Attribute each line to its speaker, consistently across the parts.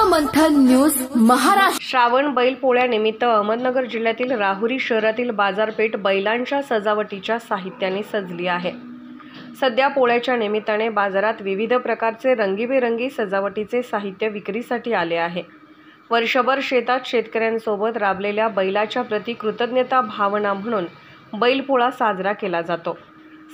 Speaker 1: मंथन news Maharashtra.
Speaker 2: Shravan बैल पोळ्यानिमित्त अहमदनगर जिल्ह्यातील राहुरी शहरातील बाजारपेठ बैलांच्या सजावटीच्या साहित्याने सजली आहे। सध्या पोळ्याच्या निमित्ताने बाजारात विविध प्रकारचे रंगीबेरंगी सजावटीचे साहित्य विक्रीसाठी आले आहे। वर्षभर शेतात शेतकऱ्यांसोबत राबलेल्या बैलाच्या प्रति कृतज्ञता भावना म्हणून बैलपोळा साजरा केला जातो।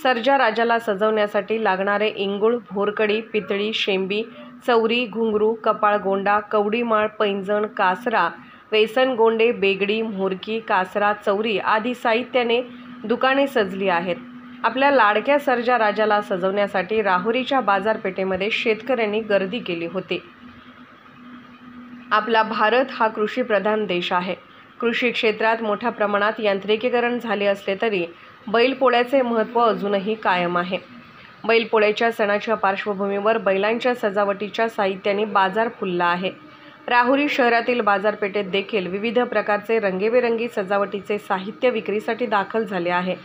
Speaker 2: सर्जा राजाला सजवण्यासाठी लागणारे इंगुळ, भोरकडी, पितळी, शेंबी, चौरी, घुंगरू, कपाळगोंडा, कवडीमाळ, पैंजण, कासरा, वेसन गोंडे, बेगडी, म्होरकी, कासरा, चौरी आदी साहित्याने दुकाने सजली आहेत। आपल्या लाडक्या सर्जा राजाला सजवण्यासाठी राहुरीच्या बाजारपेठेमध्ये शेतकऱ्यांनी गर्दी केली होती। आपला भारत हा कृषीप्रधान देश आहे। कृषी क्षेत्रात मोठ्या प्रमाणात यांत्रिकीकरण झाले असले तरी बैलपोळ्याचे महत्त्व अजूनही कायम आहे। बैलपोळ्याच्या सणाच्या पार्श्वभूमीवर बैलांच्या सजावटीच्या साहित्याने बाजार फुलला आहे। राहुरी शहरातील बाजारपेठेत देखील विविध प्रकारचे रंगीबेरंगी सजावटीचे साहित्य विक्रीसाठी दाखल झाले आहे।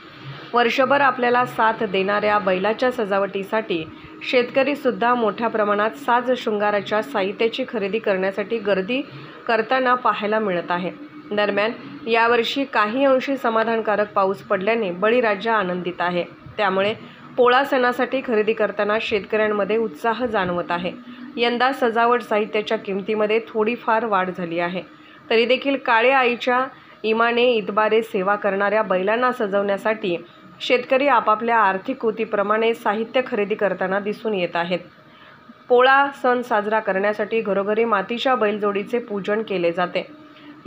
Speaker 2: वर्षभर आपल्याला साथ देणाऱ्या बैलाच्या सजावटीसाठी शेतकरी सुद्धा मोठ्या प्रमाणात साज शृंगाराच्या साहित्याची खरेदी करण्यासाठी गर्दी करताना पाहायला मिळत आहे। दरम्यान यावर्षी काही अंशी समाधानकारक पाऊस पडल्याने बळीराजा आनंदित आहे। त्यामुळे पोळा सणासाठी खरेदी करताना शेतकऱ्यांमध्ये उत्साह जाणवत आहे। यंदा सजावट साहित्याच्या किमतीमध्ये थोडीफार वाढ झाली आहे, तरी देखील काळ्या आईच्या इमाने इतबारे सेवा करणाऱ्या बैलांना सजवण्यासाठी शेतकरी आपापल्या आर्थिक कृतीप्रमाणे साहित्य खरेदी करताना दिसून येत आहेत। पोळा सण साजरा करण्यासाठी घरोघरी मातीच्या बैलजोडीचे पूजन केले जाते।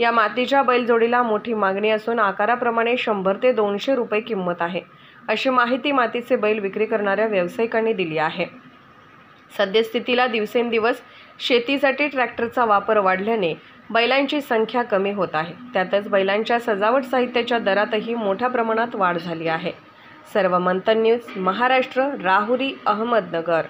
Speaker 2: या मातीच्या बैलजोडीला मोठी मागणी असून आकाराप्रमाणे 100 ते 200 रुपये किंमत आहे, अशी माहिती मातीचे बैल विक्री करणाऱ्या व्यावसायिकांनी दिली आहे। सद्यस्थितीला दिवसेंदिवस शेतीसाठी ट्रॅक्टरचा वापर वाढल्याने बैलांची संख्या कमी होत आहे। त्यातच बैलांच्या सजावट साहित्याच्या दरातही मोठ्या प्रमाणात वाढ झाली आहे। सर्व मंथन न्यूज महाराष्ट्र, राहुरी, अहमदनगर।